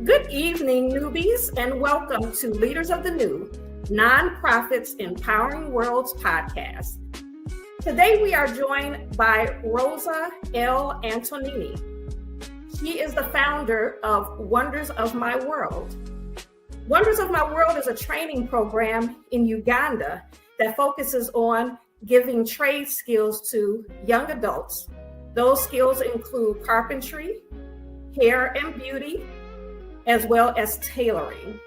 Good evening, newbies, and welcome to Leaders of the New, Nonprofits Empowering Worlds podcast. Today we are joined by Rosa L. Antonini. She is the founder of Wonders of My World. Wonders of My World is a training program in Uganda that focuses on giving trade skills to young adults. Those skills include carpentry, hair and beauty, as well as tailoring.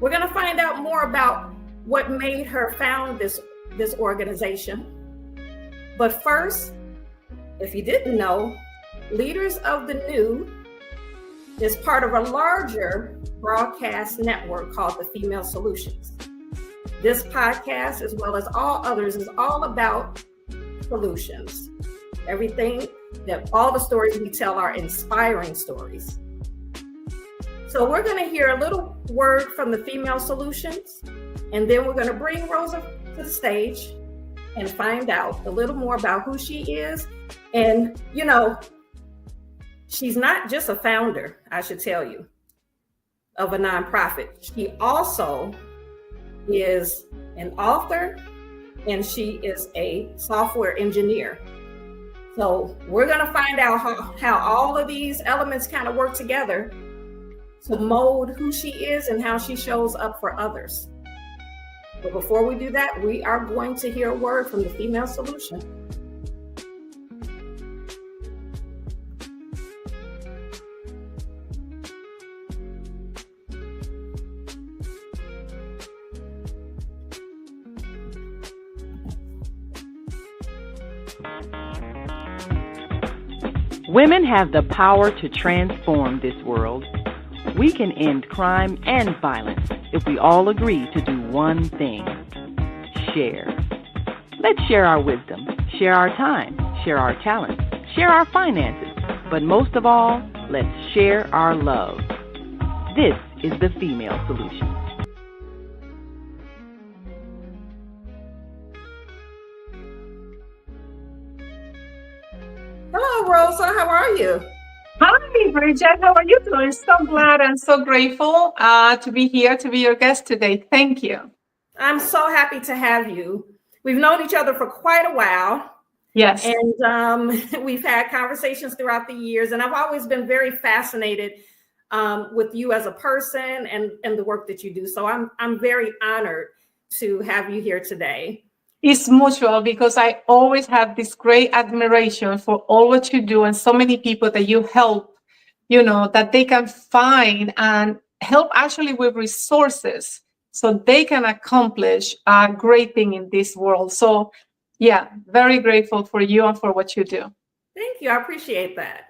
We're going to find out more about what made her found this organization. But first, if you didn't know, Leaders of the New is part of a larger broadcast network called the Female Solutions. This podcast, as well as all others, is all about solutions. All the stories we tell are inspiring stories. So we're going to hear a little word from the Female Solutions, and then we're going to bring Rosa to the stage and find out a little more about who she is. And, she's not just a founder, I should tell you, of a nonprofit. She also is an author, and she is a software engineer. So we're going to find out how all of these elements kind of work together to mold who she is and how she shows up for others. But before we do that, we are going to hear a word from the Female Solution. Women have the power to transform this world. We can end crime and violence if we all agree to do one thing: share. Let's share our wisdom, share our time, share our talents, share our finances, but most of all, let's share our love. This is the Female Solution. Hello, Rosa. How are you? Hi, Bridget. How are you doing? So glad and so grateful to be here, to be your guest today. Thank you. I'm so happy to have you. We've known each other for quite a while. Yes. And we've had conversations throughout the years. And I've always been very fascinated with you as a person and the work that you do. So I'm very honored to have you here today. It's mutual, because I always have this great admiration for all what you do and so many people that you help, that they can find and help actually with resources so they can accomplish a great thing in this world. So yeah, very grateful for you and for what you do. Thank you. I appreciate that.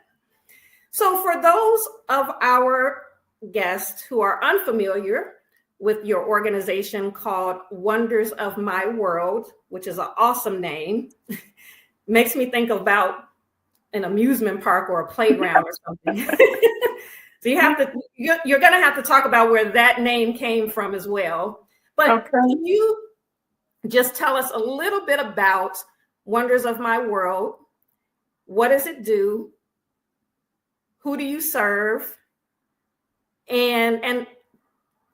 So for those of our guests who are unfamiliar with your organization called Wonders of My World, which is an awesome name. Makes me think about an amusement park or a playground or something. So you're going to have to talk about where that name came from as well. But okay. Can you just tell us a little bit about Wonders of My World? What does it do? Who do you serve? And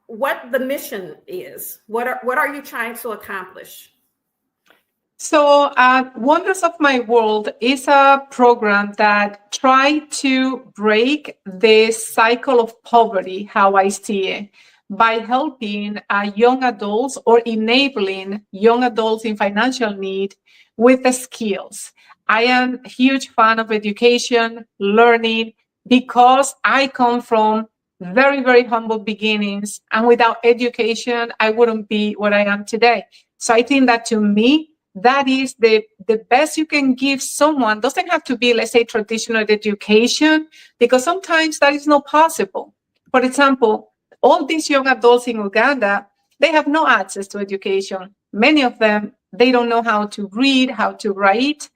what the mission is? What are you trying to accomplish? So Wonders of My World is a program that tries to break this cycle of poverty, how I see it, by helping young adults or enabling young adults in financial need with the skills. I am a huge fan of education, learning, because I come from very, very humble beginnings. And without education, I wouldn't be what I am today. So I think that, to me, that is the best you can give someone. Doesn't have to be, let's say, traditional education, because sometimes that is not possible. For example, all these young adults in Uganda, they have no access to education. Many of them, they don't know how to read, how to write.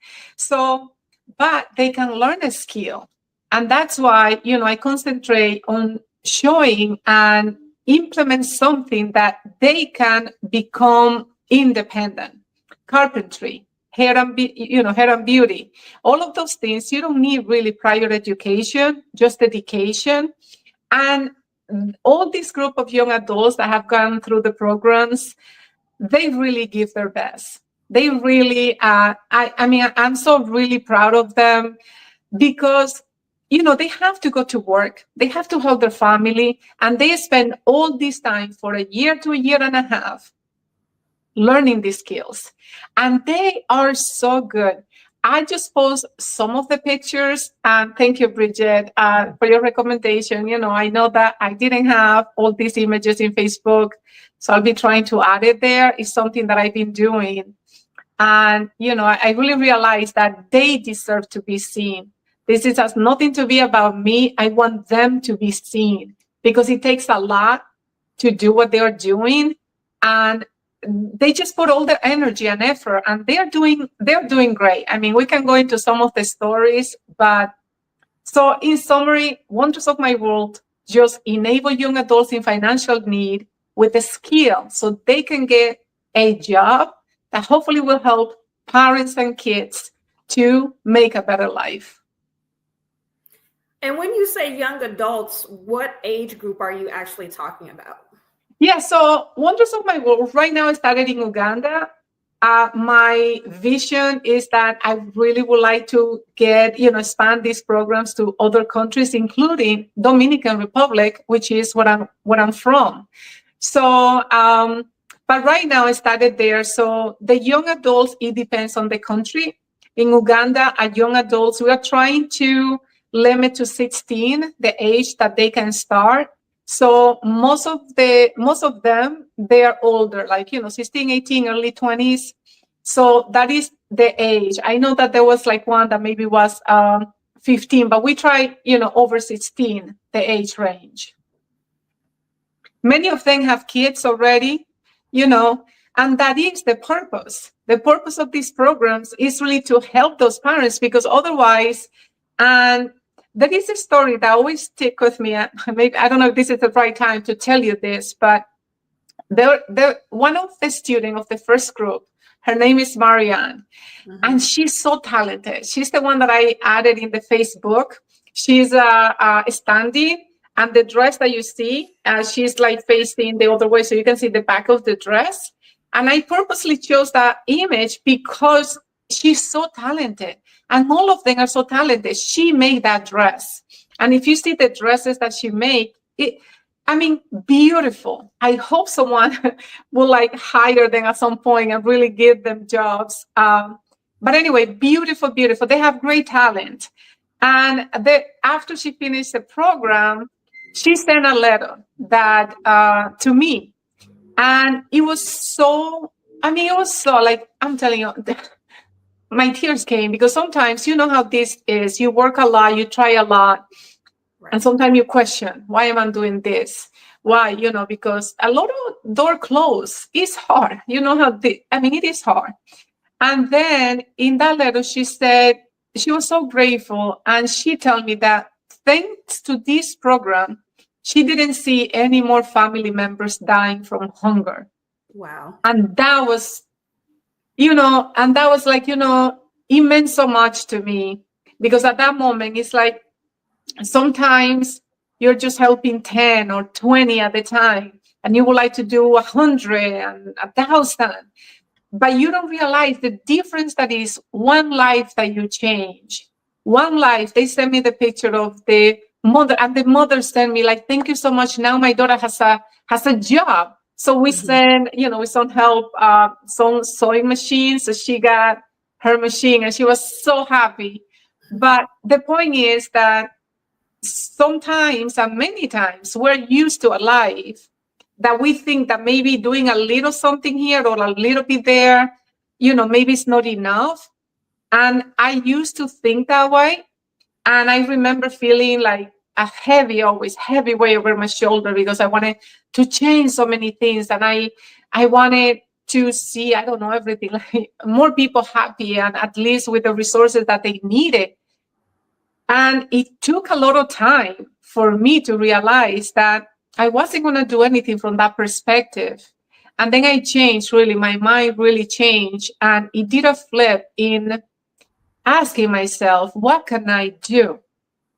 But they can learn a skill. And that's why, I concentrate on showing and implement something that they can become independent. Carpentry, hair and hair and beauty. All of those things, you don't need really prior education, just dedication. And all this group of young adults that have gone through the programs, they really give their best. They really, I'm so really proud of them because, they have to go to work. They have to help their family. And they spend all this time for a year to a year and a half learning these skills. And they are so good. I just post some of the pictures. And thank you, Bridget, for your recommendation. I know that I didn't have all these images in Facebook, so I'll be trying to add it there. It's something that I've been doing. And, I really realized that they deserve to be seen. This has nothing to be about me. I want them to be seen because it takes a lot to do what they are doing. And they just put all their energy and effort, and they're doing great. I mean, we can go into some of the stories, but so in summary, Wonders of My World just enable young adults in financial need with the skill so they can get a job that hopefully will help parents and kids to make a better life. And when you say young adults, what age group are you actually talking about? Yeah, so Wonders of My World right now I started in Uganda. My vision is that I really would like to expand these programs to other countries, including Dominican Republic, which is what I'm from. So, but right now I started there. So the young adults, it depends on the country. In Uganda, at young adults, we are trying to limit to 16 the age that they can start. So most of them, they are older, like, 16, 18, early 20s. So that is the age. I know that there was like one that maybe was 15, but we try, over 16, the age range. Many of them have kids already, and that is the purpose. The purpose of these programs is really to help those parents, because otherwise, and there is a story that always stick with me. Maybe I don't know if this is the right time to tell you this, but one of the students of the first group, her name is Marianne, and she's so talented. She's the one that I added in the Facebook. She's standing, and the dress that you see, she's like facing the other way, so you can see the back of the dress. And I purposely chose that image because she's so talented. And all of them are so talented. She made that dress. And if you see the dresses that she made, beautiful. I hope someone will hire them at some point and really give them jobs. But anyway, beautiful, beautiful. They have great talent. And after she finished the program, she sent a letter to me. And it was so, I'm telling you, my tears came, because sometimes you know how this is. You work a lot, you try a lot, right. And sometimes you question, why am I doing this? Why? Because a lot of door closed. It's hard. It is hard. And then in that letter, she said she was so grateful. And she told me that thanks to this program, she didn't see any more family members dying from hunger. Wow. And that was, it meant so much to me, because at that moment, it's like sometimes you're just helping 10 or 20 at a time, and you would like to do 100 and 1,000, but you don't realize the difference that is one life that you change. One life. They sent me the picture of the mother, and the mother sent me thank you so much. Now my daughter has a job. So we send help, some sewing machines. So she got her machine, and she was so happy. But the point is that sometimes, and many times, we're used to a life that we think that maybe doing a little something here or a little bit there, maybe it's not enough. And I used to think that way. And I remember feeling like a heavy weight over my shoulder, because I wanted to change so many things. And I wanted to see, everything, more people happy, and at least with the resources that they needed. And it took a lot of time for me to realize that I wasn't going to do anything from that perspective. And then I changed, really, my mind really changed. And it did a flip in asking myself, what can I do?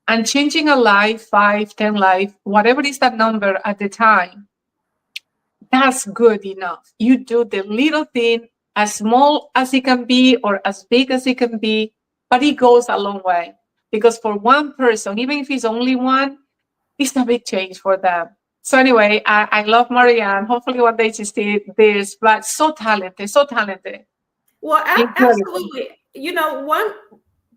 And changing a life, 5, 10 life, whatever is that number at the time, that's good enough. You do the little thing, as small as it can be or as big as it can be, but it goes a long way. Because for one person, even if it's only one, it's a big change for them. So anyway, I love Marianne. Hopefully one day she sees this, but so talented, so talented. Well, Incredible. absolutely. You know,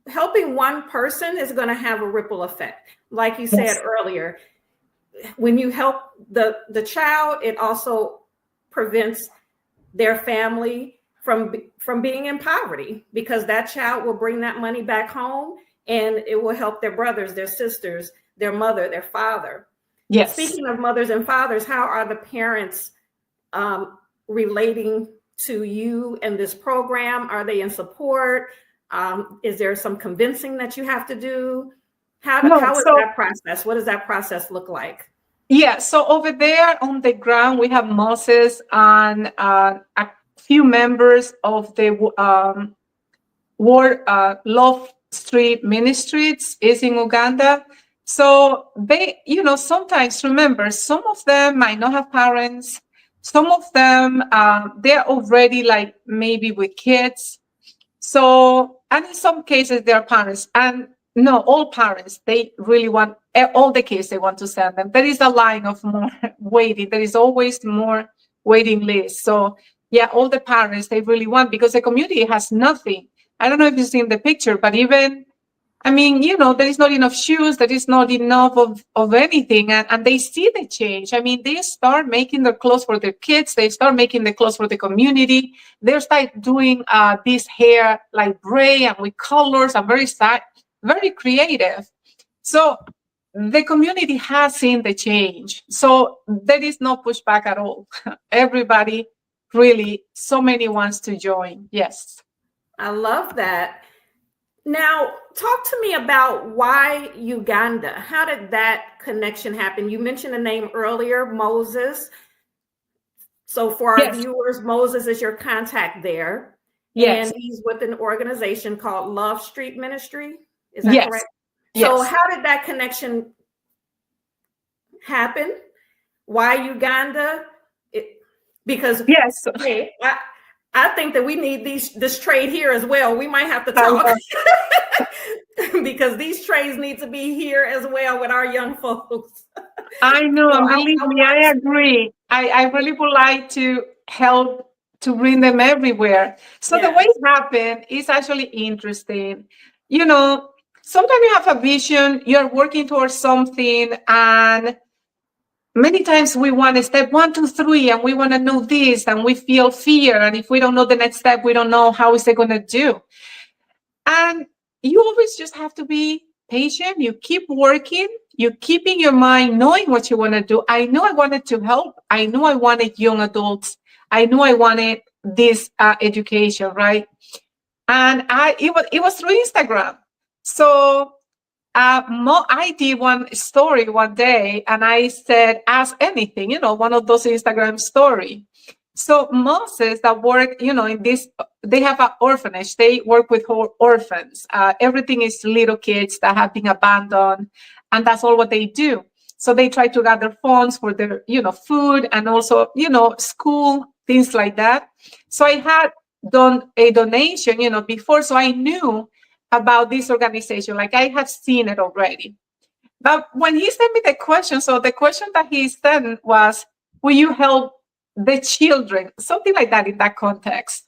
helping one person is going to have a ripple effect. Like you said Yes. earlier, when you help the child, it also prevents their family from being in poverty, because that child will bring that money back home, and it will help their brothers, their sisters, their mother, their father. Yes. Speaking of mothers and fathers, how are the parents relating to you and this program? Are they in support? Is there some convincing that you have to do? How is that process? What does that process look like? Yeah, so over there on the ground, we have Moses and a few members of the Love Street Ministries is in Uganda. So they, sometimes, remember, some of them might not have parents. Some of them, they're already like maybe with kids. So, and in some cases, they're parents. And no, all parents, they really want, all the kids, they want to send them. There is a line of more waiting. There is always more waiting list. So yeah, all the parents, they really want, because the community has nothing. I don't know if you've seen the picture, but even, there is not enough shoes, there is not enough of anything. And they see the change. They start making the clothes for their kids. They start making the clothes for the community. They start doing this hair like braid and with colors and very creative. So the community has seen the change. So there is no pushback at all. Everybody really, so many wants to join. Yes. I love that. Now, talk to me about why Uganda. How did that connection happen? You mentioned a name earlier, Moses. So for our viewers, Moses is your contact there. Yes. And he's with an organization called Love Street Ministry. Is that correct? Yes. So how did that connection happen? Why Uganda? Because hey, I think that we need this trade here as well. We might have to talk because these trades need to be here as well with our young folks. I know, so believe me, I agree. I really would like to help to bring them everywhere. So the way it happened is actually interesting. Sometimes you have a vision, you're working towards something, and many times we want to step 1, 2, 3, and we want to know this, and we feel fear. And if we don't know the next step, we don't know how is it going to do. And you always just have to be patient. You keep working. You keep in your mind knowing what you want to do. I know I wanted to help. I know I wanted young adults. I knew I wanted this education, right? And it was through Instagram. So I did one story one day, and I said, ask anything, one of those Instagram story. So Moses that work, in this, they have an orphanage. They work with orphans. Everything is little kids that have been abandoned, and that's all what they do. So they try to gather funds for their, food and also, school, things like that. So I had done a donation, before, so I knew about this organization, like I have seen it already. But when he sent me the question, so the question that he sent was, will you help the children? Something like that in that context.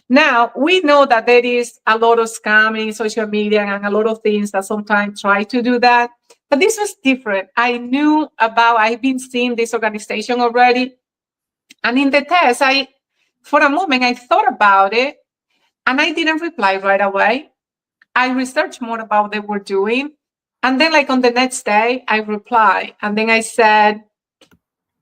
Now, we know that there is a lot of scamming, social media, and a lot of things that sometimes try to do that. But this was different. I've been seeing this organization already. And in the test, for a moment, I thought about it, and I didn't reply right away. I researched more about what they were doing. And then on the next day, I replied. And then I said,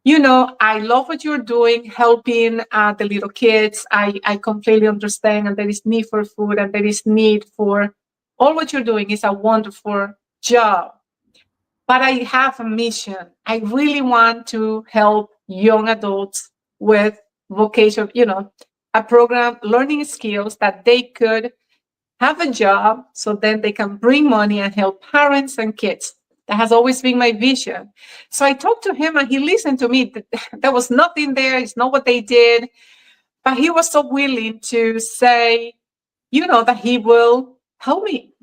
I love what you're doing, helping the little kids. I completely understand. And there is need for food, and there is need for all what you're doing is a wonderful job. But I have a mission. I really want to help young adults with vocation, a program, learning skills that they could have a job so then they can bring money and help parents and kids. That has always been my vision. So I talked to him and he listened to me. There was nothing there. It's not what they did. But he was so willing to say, that he will help me,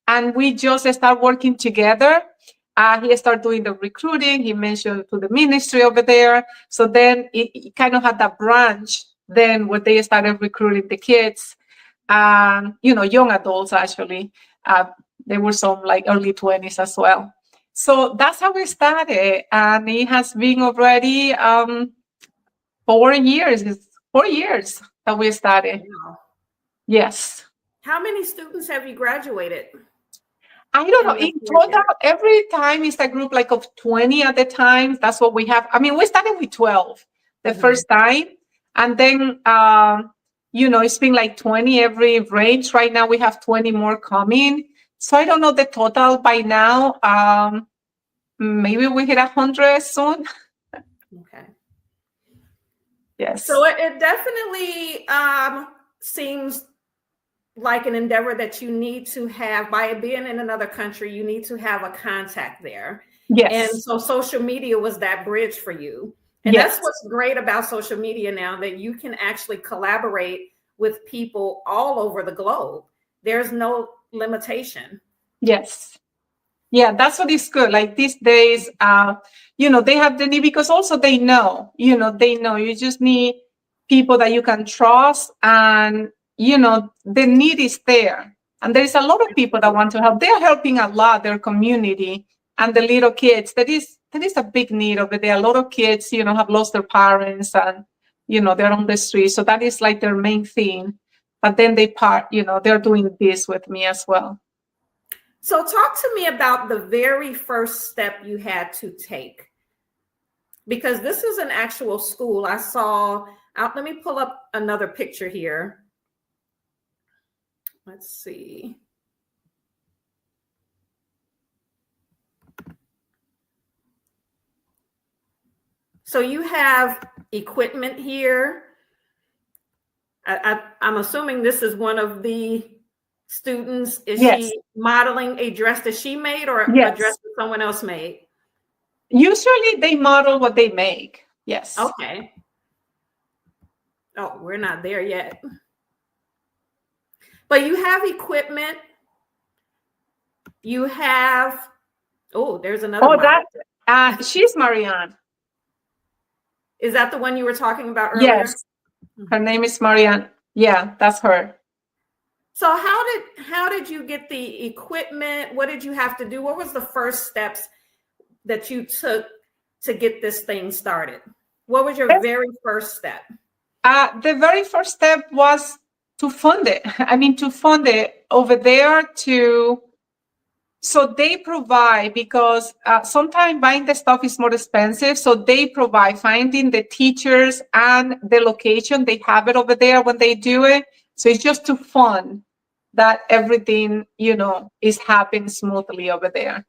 and we just start working together. He started doing the recruiting. He mentioned to the ministry over there. So then it kind of had that branch then where they started recruiting the kids, young adults actually. There were some like early 20s as well. So that's how we started. And it has been already 4 years. It's 4 years that we started. Wow. Yes. How many students have you graduated? I don't know. In total, every time it's a group like of 20 at the time. That's what we have. I mean, we started with 12 the first time. And then, it's been like 20 every range. Right now we have 20 more coming. So I don't know the total by now. Maybe we hit 100 soon. Okay. Yes. So it definitely seems like an endeavor that you need to have. By being in another country, you need to have a contact there. Yes. And so social media was that bridge for you. And Yes. that's what's great about social media now, that you can actually collaborate with people all over the globe. There's no limitation. Yes. Yeah, that's what is good. Like these days, they have the need, because also they know you just need people that you can trust, and the need is there. And there is a lot of people that want to help. They're helping a lot their community and the little kids. That is a big need over there. A lot of kids, have lost their parents, and they're on the street. So that is like their main thing. But then they're doing this with me as well. So talk to me about the very first step you had to take, because this is an actual school. I saw, let me pull up another picture here. Let's see. So you have equipment here. I'm assuming this is one of the students. Is Yes. she modeling a dress that she made, or Yes. a dress that someone else made? Usually they model what they make. Yes. Okay. Oh, we're not there yet. But you have equipment. You have, there's another one. She's Marianne. Is that the one you were talking about earlier? Yes. Her name is Marianne. Yeah, that's her. So how did you get the equipment? What did you have to do? What was the first steps that you took to get this thing started? What was your very first step? The very first step was to fund it. To fund it over there so they provide, because sometimes buying the stuff is more expensive. So they provide finding the teachers and the location. They have it over there when they do it. So it's just to fund that everything, is happening smoothly over there.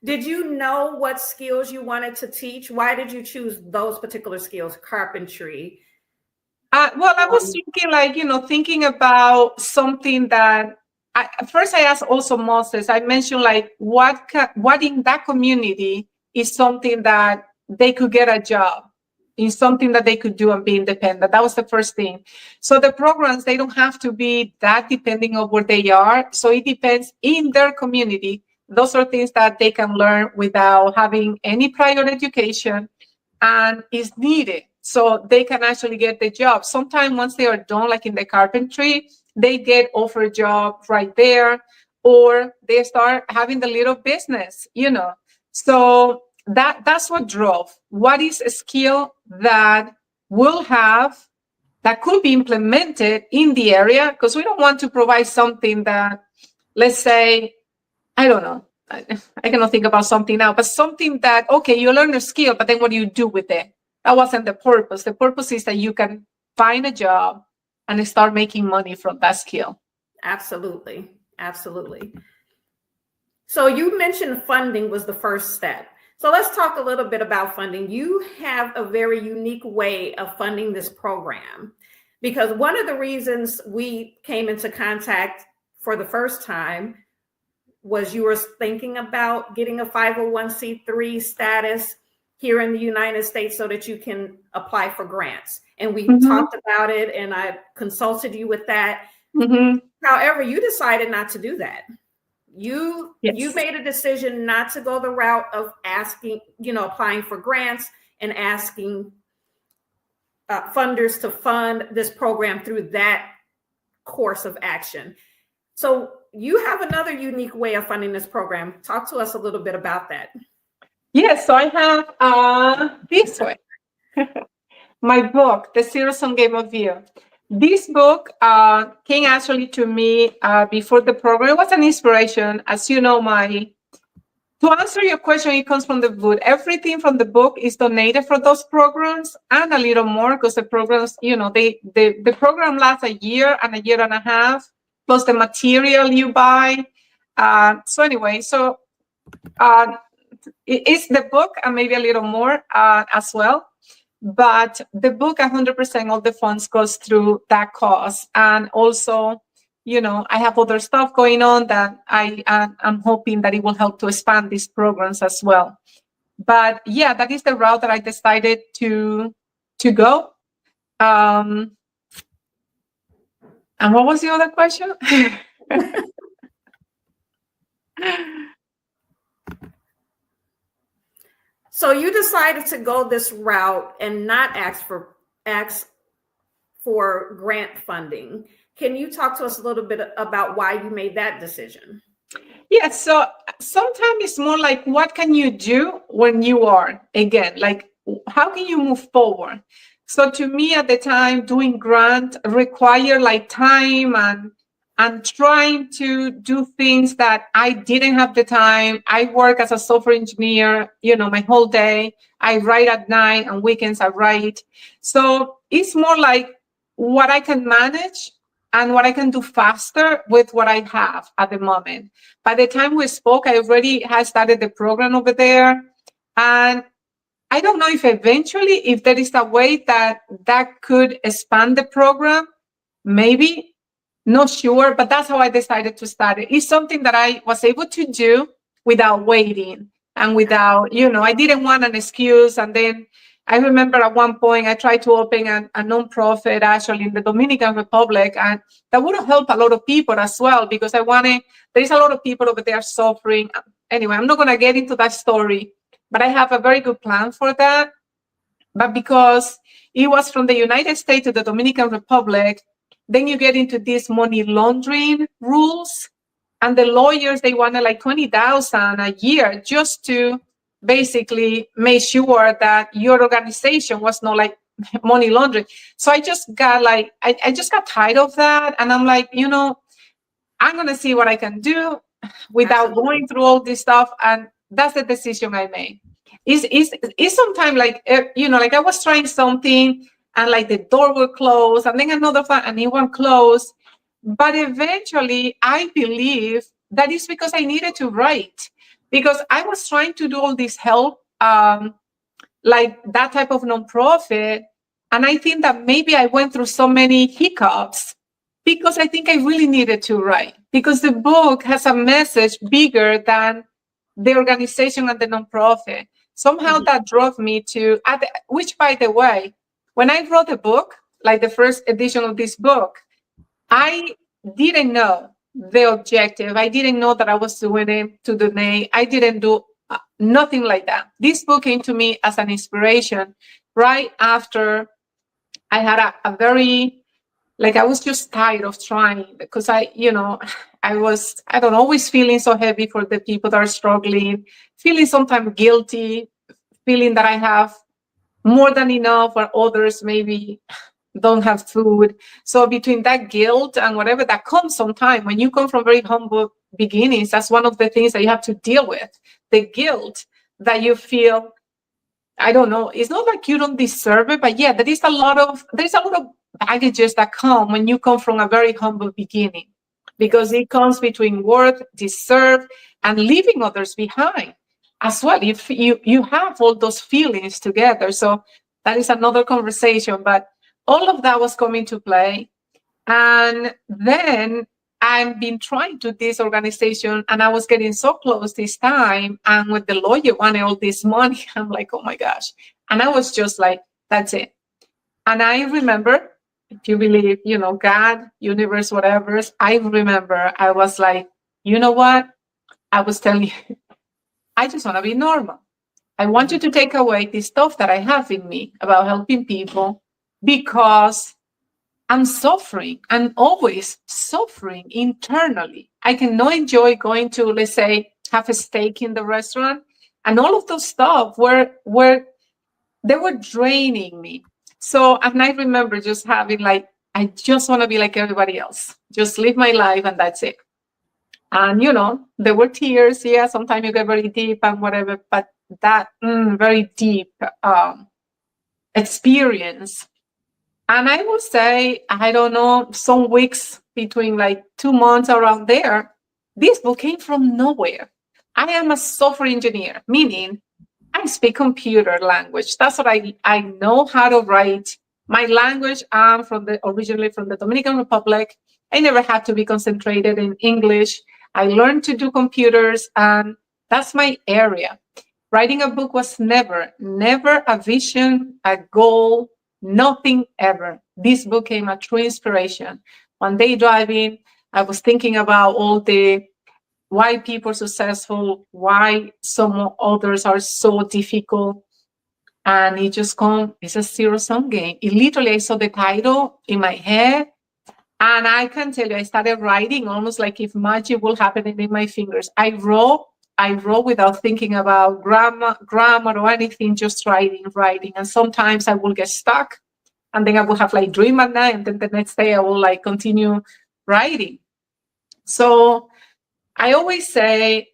Did you know what skills you wanted to teach? Why did you choose those particular skills, carpentry? Well, I was thinking about something that first I asked also Moses. I mentioned what in that community is something that they could get a job, in something that they could do and be independent. That was the first thing. So the programs, they don't have to be that depending on where they are. So it depends in their community. Those are things that they can learn without having any prior education, and is needed. So they can actually get the job. Sometimes once they are done, like in the carpentry, they get offered a job right there, or they start having the little business, So that's what drove. What is a skill that that could be implemented in the area? Because we don't want to provide something that, let's say, I don't know, I cannot think about something now, but something that, okay, you learn a skill, but then what do you do with it? That wasn't the purpose. The purpose is that you can find a job and start making money from that skill. Absolutely. Absolutely. So you mentioned funding was the first step. So let's talk a little bit about funding. You have a very unique way of funding this program, because one of the reasons we came into contact for the first time was you were thinking about getting a 501c3 status here in the United States so that you can apply for grants. And we talked about it, and I consulted you with that. However, you decided not to do that. You made a decision not to go the route of asking, applying for grants and asking funders to fund this program through that course of action. So you have another unique way of funding this program. Talk to us a little bit about that. Yes, so I have this way. My book, The Zero-Sum Game of You. This book came actually to me before the program. It was an inspiration. As you know, to answer your question, it comes from the book. Everything from the book is donated for those programs and a little more, because the programs, the program lasts a year and a half, plus the material you buy. It's the book and maybe a little more as well. But the book, 100% of the funds goes through that cause. And also, I have other stuff going on that I'm hoping that it will help to expand these programs as well. But yeah, that is the route that I decided to go. And what was the other question? So you decided to go this route and not ask for grant funding. Can you talk to us a little bit about why you made that decision? Yes, so sometimes it's more like, what can you do when you are, again, like, how can you move forward? So to me at the time, doing grant required like time and trying to do things that I didn't have the time. I work as a software engineer, my whole day. I write at night, and weekends I write. So it's more like what I can manage and what I can do faster with what I have at the moment. By the time we spoke, I already had started the program over there. And I don't know if eventually, if there is a way that could expand the program, maybe. Not sure, but that's how I decided to start it. It's something that I was able to do without waiting and without, I didn't want an excuse. And then I remember at one point I tried to open a nonprofit actually in the Dominican Republic, and that would have helped a lot of people as well, because there is a lot of people over there suffering. Anyway, I'm not going to get into that story, but I have a very good plan for that. But because it was from the United States to the Dominican Republic, then you get into these money laundering rules, and the lawyers, they wanted like $20,000 a year just to basically make sure that your organization was not like money laundering. So I just got I just got tired of that, and I'm like, I'm gonna see what I can do without going through all this stuff, and that's the decision I made. It's sometimes like like I was trying something, and like the door will close, and then another one, and it won't close. But eventually, I believe that is because I needed to write, because I was trying to do all this help, like that type of nonprofit. And I think that maybe I went through so many hiccups because I think I really needed to write, because the book has a message bigger than the organization and the nonprofit. Somehow that drove me to, which by the way, when I wrote the book, like the first edition of this book, I didn't know the objective. I didn't know that I was doing it to donate. I didn't do nothing like that. This book came to me as an inspiration right after I had a very, I was just tired of trying, because I was, always feeling so heavy for the people that are struggling, feeling sometimes guilty, feeling that I have more than enough, or others maybe don't have food. So between that guilt and whatever that comes sometime, when you come from very humble beginnings, that's one of the things that you have to deal with. The guilt that you feel, it's not like you don't deserve it, but yeah, there's a lot of baggages that come when you come from a very humble beginning, because it comes between worth, deserve, and leaving others behind. as well. If you have all those feelings together. So that is another conversation. But all of that was coming to play. And then I've been trying to this organization, and I was getting so close this time. And with the lawyer wanting all this money, I'm like, oh my gosh. And I was just like, that's it. And I remember, if you believe, God, universe, whatever, I remember I was like, you know what? I was telling you, I just want to be normal. I want you to take away this stuff that I have in me about helping people, because I'm suffering. I'm always suffering internally. I cannot enjoy going to, let's say, have a steak in the restaurant. And all of those stuff they were draining me. So, and I remember just having like, I just want to be like everybody else. Just live my life and that's it. And, there were tears. Yeah, sometimes you get very deep and whatever, but that very deep experience. And I will say, I don't know, some weeks between like 2 months around there, this book came from nowhere. I am a software engineer, meaning I speak computer language. That's what I know how to write. My language, I'm originally from the Dominican Republic. I never had to be concentrated in English. I learned to do computers, and that's my area. Writing a book was never a vision, a goal, nothing ever. This book came a true inspiration. One day driving, I was thinking about all the why people are successful, why some others are so difficult. And it just it's a zero-sum game. It literally, I saw the title in my head, and I can tell you, I started writing almost like if magic will happen in my fingers. I wrote without thinking about grammar or anything, just writing. And sometimes I will get stuck, and then I will have like dream at night, and then the next day I will like continue writing. So I always say,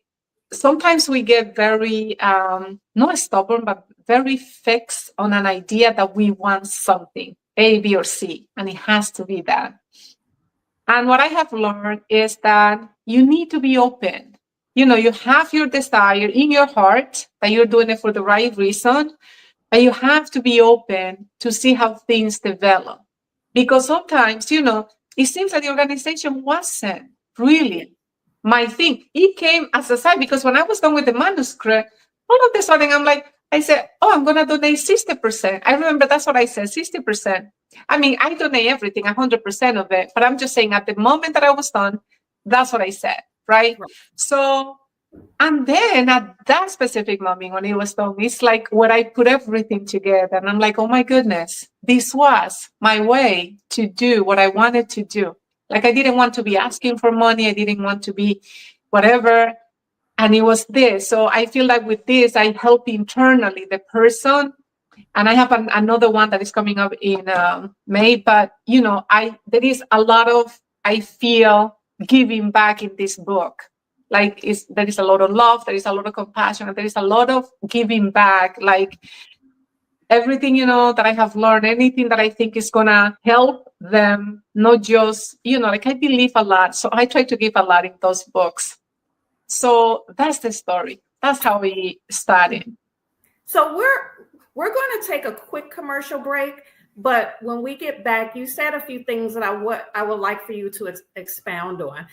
sometimes we get very, not stubborn, but very fixed on an idea that we want something, A, B, or C, and it has to be that. And what I have learned is that you need to be open. You have your desire in your heart that you're doing it for the right reason, but you have to be open to see how things develop. Because sometimes, it seems that the organization wasn't really my thing. It came as a side, because when I was done with the manuscript, all of a sudden I said, I'm going to donate 60%. I remember that's what I said, 60%. I mean, I donate everything, 100% of it. But I'm just saying, at the moment that I was done, that's what I said, right? So, and then at that specific moment when it was done, it's like where I put everything together. And I'm like, oh my goodness, this was my way to do what I wanted to do. Like, I didn't want to be asking for money. I didn't want to be whatever. And it was this. So I feel like with this, I help internally the person. And I have another one that is coming up in May. But, there is a lot of, I feel, giving back in this book. Like, there is a lot of love. There is a lot of compassion. And there is a lot of giving back. Like, everything, that I have learned, anything that I think is going to help them, not just, like, I believe a lot. So I try to give a lot in those books. So that's the story. That's how we started. So we're going to take a quick commercial break, but when we get back, you said a few things that I would like for you to expound on.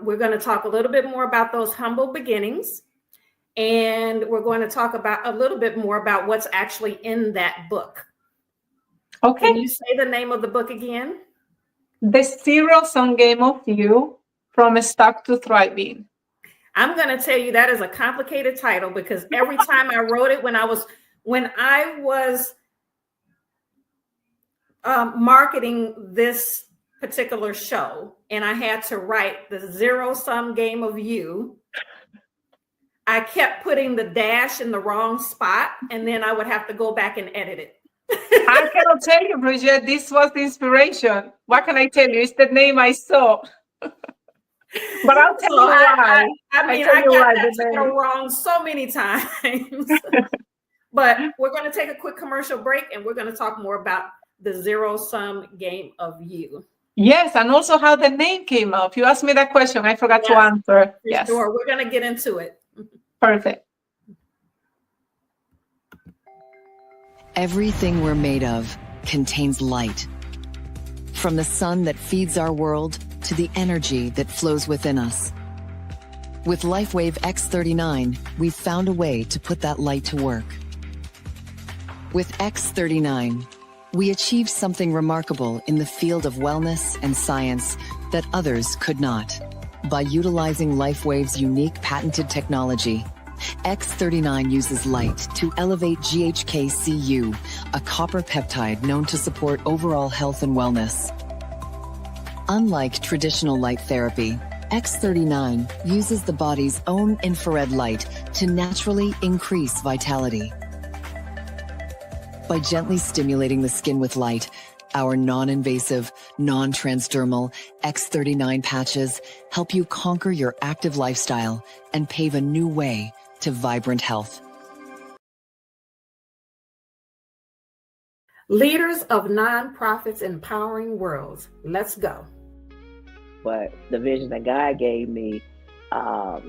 We're going to talk a little bit more about those humble beginnings, and we're going to talk about a little bit more about what's actually in that book. Okay. Can you say the name of the book again? The Zero-Sum Game of You, From Stuck to Thriving. I'm going to tell you that is a complicated title, because every time I wrote it, when I was marketing this particular show, and I had to write the Zero-Sum Game of You, I kept putting the dash in the wrong spot, and then I would have to go back and edit it. I cannot tell you, Bridget, this was the inspiration. What can I tell you? It's the name I saw. But I'll tell you why. I got that wrong so many times. But we're going to take a quick commercial break, and we're going to talk more about the Zero-Sum Game of You. Yes, and also how the name came up. You asked me that question. I forgot to answer. Yes. Sure. We're going to get into it. Perfect. Everything we're made of contains light. From the sun that feeds our world to the energy that flows within us. With LifeWave X39, we've found a way to put that light to work. With X39, we achieved something remarkable in the field of wellness and science that others could not. By utilizing LifeWave's unique patented technology, X39 uses light to elevate GHK-Cu, a copper peptide known to support overall health and wellness. Unlike traditional light therapy, X39 uses the body's own infrared light to naturally increase vitality. By gently stimulating the skin with light, our non-invasive, non-transdermal X39 patches help you conquer your active lifestyle and pave a new way to vibrant health. Leaders of nonprofits empowering worlds. Let's go. But the vision that God gave me, I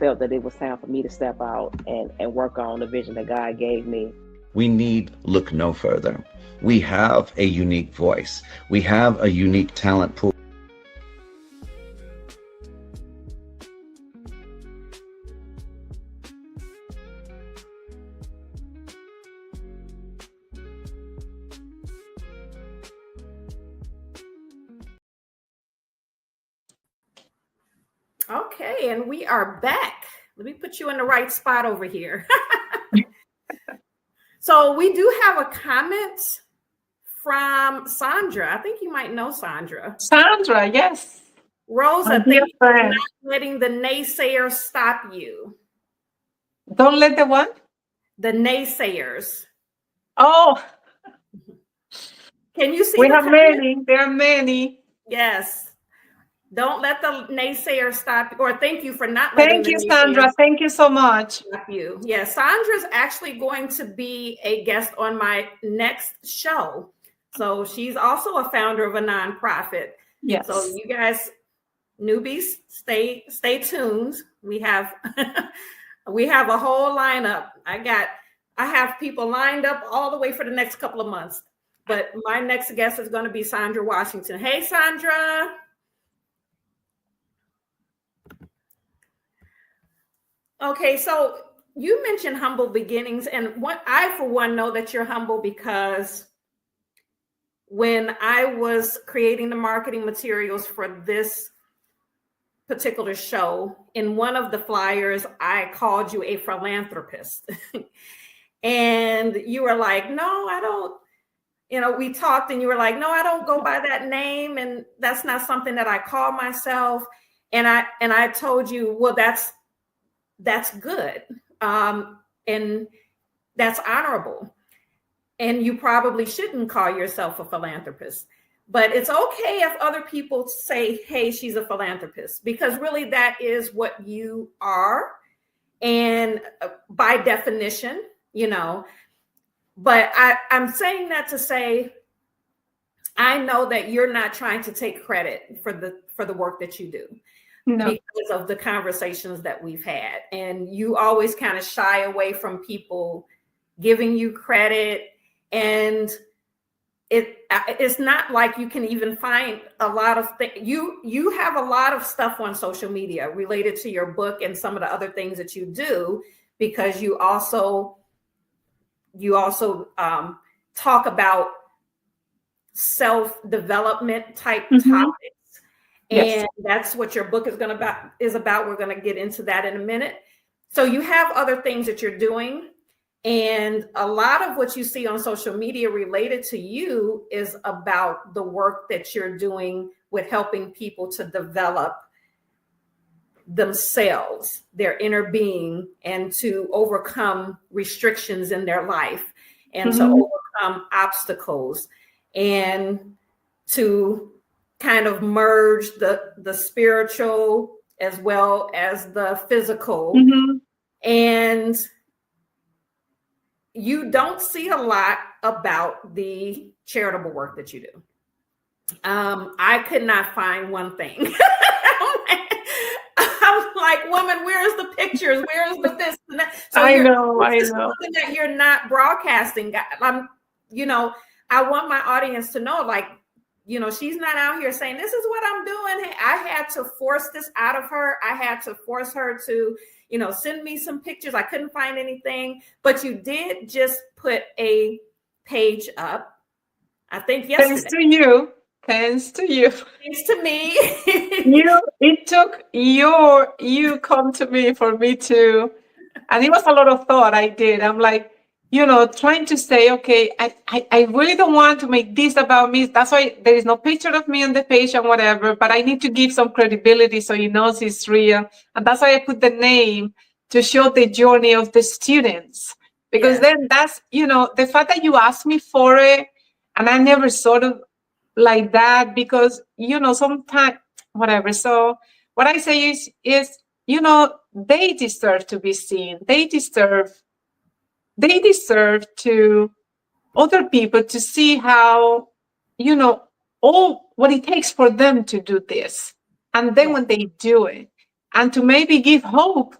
felt that it was time for me to step out and work on the vision that God gave me. We need look no further. We have a unique voice. We have a unique talent pool. Okay, and we are back. Let me put you in the right spot over here. So we do have a comment from Sandra. I think you might know Sandra. Sandra, yes. Rosa, thank you for not letting the naysayers stop you. Don't let the what? The naysayers. Oh. Can you see? We have many. There are many. Yes. Don't let the naysayers stop you. Or thank you for not letting Thank you, Sandra. Thank you so much. Stop you. Yeah, Sandra's actually going to be a guest on my next show. So she's also a founder of a nonprofit. Yes. So you guys, newbies, stay tuned. We have we have a whole lineup. I have people lined up all the way for the next couple of months. But my next guest is going to be Sandra Washington. Hey, Sandra. Okay, so you mentioned humble beginnings, and what I, for one, know that you're humble because when I was creating the marketing materials for this particular show, in one of the flyers, I called you a philanthropist. And you were like, no, I don't, we talked and you were like, no, I don't go by that name. And that's not something that I call myself. And I told you, well, that's good. And that's honorable. And you probably shouldn't call yourself a philanthropist, but it's okay if other people say, hey, she's a philanthropist, because really that is what you are. And by definition, but I'm saying that to say, I know that you're not trying to take credit for the work that you do. No. Because of the conversations that we've had. And you always kind of shy away from people giving you credit. And it's not like you can even find a lot of things. You have a lot of stuff on social media related to your book and some of the other things that you do, because you also talk about self-development type topics. Yes. And that's what your book is about. We're going to get into that in a minute. So you have other things that you're doing. And a lot of what you see on social media related to you is about the work that you're doing with helping people to develop themselves, their inner being, and to overcome restrictions in their life, and to overcome obstacles, and to kind of merge the spiritual as well as the physical. And you don't see a lot about the charitable work that you do. I could not find one thing. I'm like, woman, where's the pictures? Where's the this and that? So I this know. is something that you're not broadcasting. I want my audience to know, like, she's not out here saying, this is what I'm doing. I had to force this out of her. I had to force her to, send me some pictures. I couldn't find anything, but you did just put a page up, I think yesterday. Thanks to you. Thanks to you. Thanks to me. It took you come to me for me to, and it was a lot of thought I did. I'm like, trying to say, okay, I really don't want to make this about me. That's why there is no picture of me on the page and whatever, but I need to give some credibility so he knows it's real. And that's why I put the name to show the journey of the students. Because then that's, the fact that you asked me for it, and I never sort of like that, because, sometimes, whatever. So what I say is, they deserve to be seen. They deserve to other people to see how, all what it takes for them to do this. And then when they do it, and to maybe give hope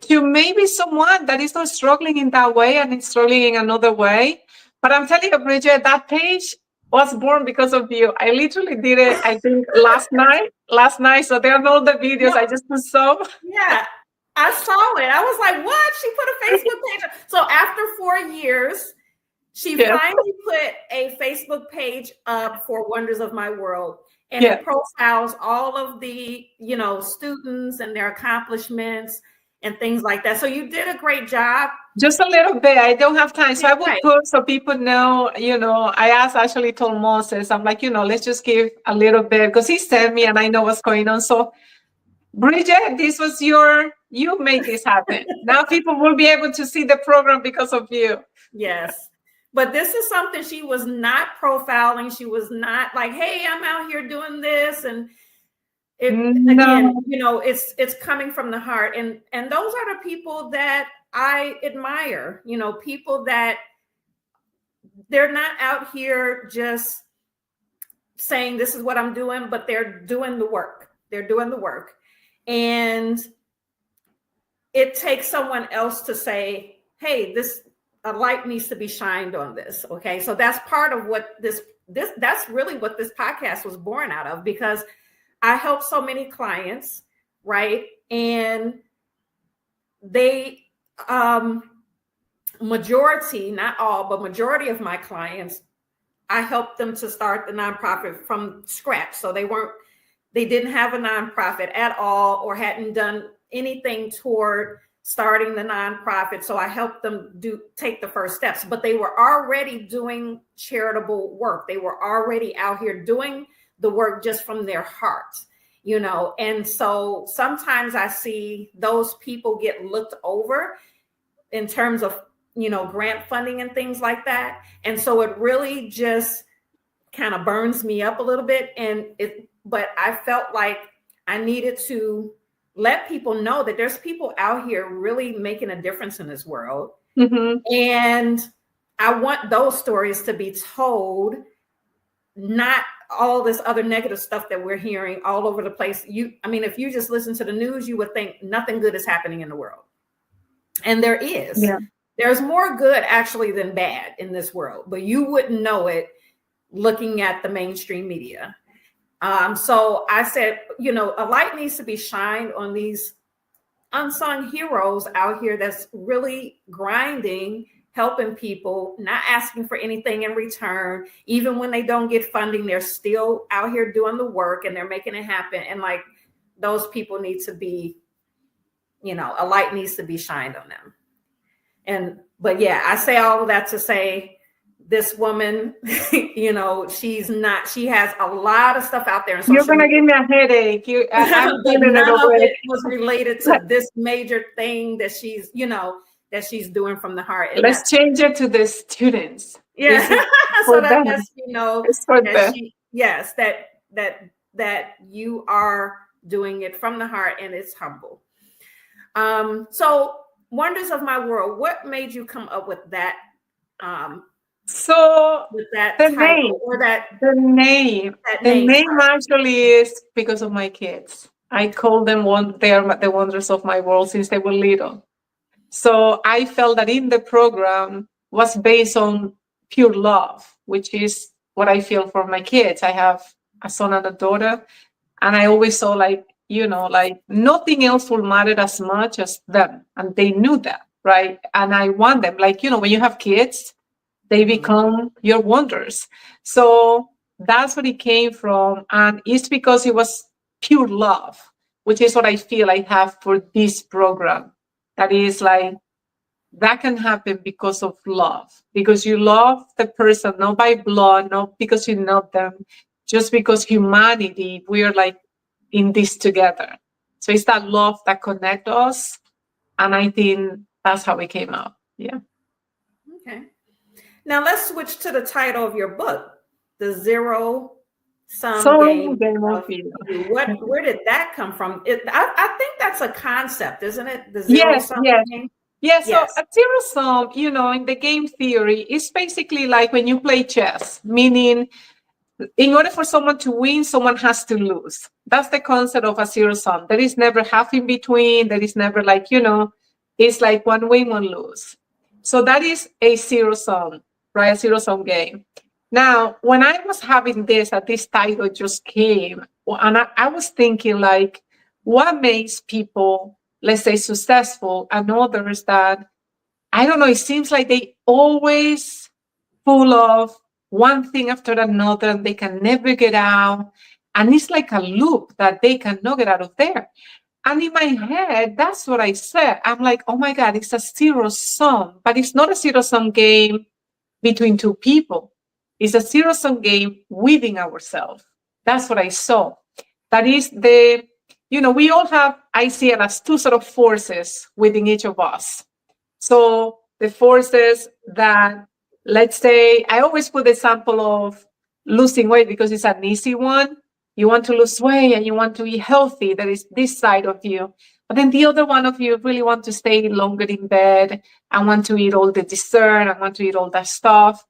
to maybe someone that is not struggling in that way and is struggling in another way. But I'm telling you, Bridget, that page was born because of you. I literally did it, I think, last night. So there are all the videos. I just put some. Yeah. I saw it. I was like, what? She put a Facebook page up. So after 4 years, she finally put a Facebook page up for Wonders of My World. And it profiles all of the, students and their accomplishments and things like that. So you did a great job. Just a little bit. I don't have time. So I will put so people know, I actually told Moses, I'm like, let's just give a little bit, because he sent me and I know what's going on. So Bridget, this was you made this happen. Now people will be able to see the program because of you. Yes. But this is something she was not profiling. She was not like, hey, I'm out here doing this. And again, it's coming from the heart. And those are the people that I admire, people that they're not out here just saying this is what I'm doing, but they're doing the work. They're doing the work. And it takes someone else to say, hey, a light needs to be shined on this. Okay. So that's part of what that's really what this podcast was born out of, because I help so many clients, right? And they, majority, not all, but majority of my clients, I helped them to start the nonprofit from scratch. So they didn't have a nonprofit at all, or hadn't done anything toward starting the nonprofit. So I helped them take the first steps, but they were already doing charitable work. They were already out here doing the work just from their heart, and so sometimes I see those people get looked over in terms of, grant funding and things like that. And so it really just kind of burns me up a little bit. But I felt like I needed to let people know that there's people out here really making a difference in this world. Mm-hmm. And I want those stories to be told, not all this other negative stuff that we're hearing all over the place. If you just listen to the news, you would think nothing good is happening in the world. And there is. Yeah. There's more good actually than bad in this world, but you wouldn't know it looking at the mainstream media. So I said, a light needs to be shined on these unsung heroes out here that's really grinding, helping people, not asking for anything in return. Even when they don't get funding, they're still out here doing the work and they're making it happen. And like, those people need to be, a light needs to be shined on them. But yeah, I say all of that to say, this woman, she has a lot of stuff out there. And you're going to give me a headache. I'm none of it was related to this major thing that she's doing from the heart. And let's change it to the students. Yeah. So that lets me know that you are doing it from the heart, and it's humble. So Wonders of My World, what made you come up with that? With that the title, name, or that the name, actually is because of my kids. I call them they are the wonders of my world since they were little. So I felt that in the program was based on pure love, which is what I feel for my kids. I have a son and a daughter, and I always saw like nothing else will matter as much as them. And they knew that, right? And I want them, like, when you have kids, they become your wonders. So that's what it came from. And it's because it was pure love, which is what I feel I have for this program. That is like, that can happen because of love, because you love the person, not by blood, not because you know them, just because humanity, we are like in this together. So it's that love that connects us. And I think that's how it came out. Yeah. Okay. Now let's switch to the title of your book, The Zero Sum Game of You. Where did that come from? I think that's a concept, isn't it? The zero sum game. Yeah, so a zero sum, in the game theory, is basically like when you play chess, meaning in order for someone to win, someone has to lose. That's the concept of a zero sum. There is never half in between. There is never like, it's like one win, one lose. So that is a zero sum, right? A zero sum game. Now, when I was having this title just came, and I was thinking like, what makes people, let's say, successful and others that, I don't know, it seems like they always full of one thing after another and they can never get out. And it's like a loop that they cannot get out of there. And in my head, that's what I said. I'm like, oh my God, it's a zero sum, but it's not a zero sum game between two people. It's a zero sum game within ourselves. That's what I saw. That is we all have, I see it as two sort of forces within each of us. So the forces that, let's say, I always put the example of losing weight because it's an easy one. You want to lose weight and you want to be healthy. That is this side of you. But then the other one of you really want to stay longer in bed and want to eat all the dessert and want to eat all that stuff.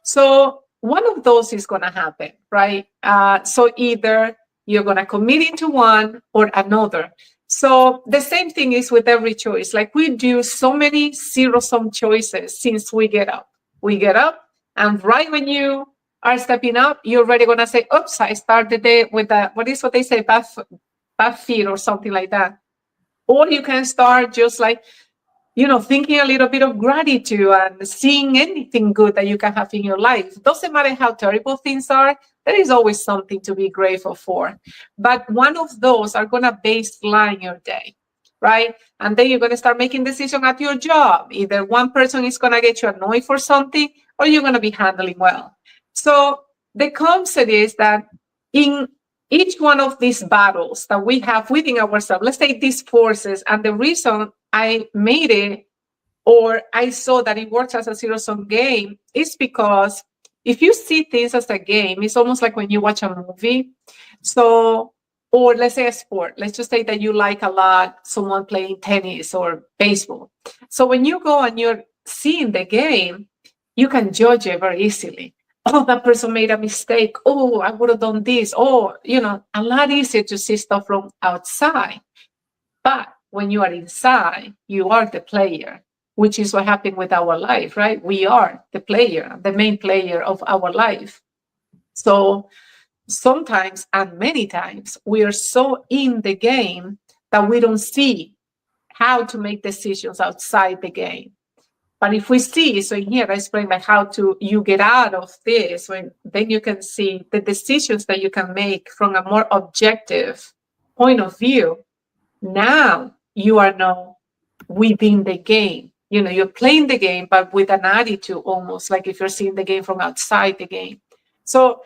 So one of those is going to happen, right? So either you're going to commit into one or another. So the same thing is with every choice. Like we do so many zero-sum choices since we get up. We get up, and right when you are stepping up, you're already going to say, oops, I start the day with what they say, bad feet or something like that. Or you can start just like, thinking a little bit of gratitude and seeing anything good that you can have in your life. Doesn't matter how terrible things are, there is always something to be grateful for. But one of those are going to baseline your day, right? And then you're going to start making decisions at your job. Either one person is going to get you annoyed for something, or you're going to be handling well. So the concept is that in each one of these battles that we have within ourselves, let's take these forces, and the reason I made it, or I saw that it works as a zero-sum game, is because if you see things as a game, it's almost like when you watch a movie. So, or let's say a sport. Let's just say that you like a lot someone playing tennis or baseball. So when you go and you're seeing the game, you can judge it very easily. Oh, that person made a mistake. Oh, I would have done this. Oh, a lot easier to see stuff from outside. But when you are inside, you are the player, which is what happened with our life, right? We are the player, the main player of our life. So sometimes, and many times, we are so in the game that we don't see how to make decisions outside the game. But if we see, so in here I explain like how you get out of this, then you can see the decisions that you can make from a more objective point of view. Now you are now within the game. You're playing the game, but with an attitude, almost like if you're seeing the game from outside the game. So,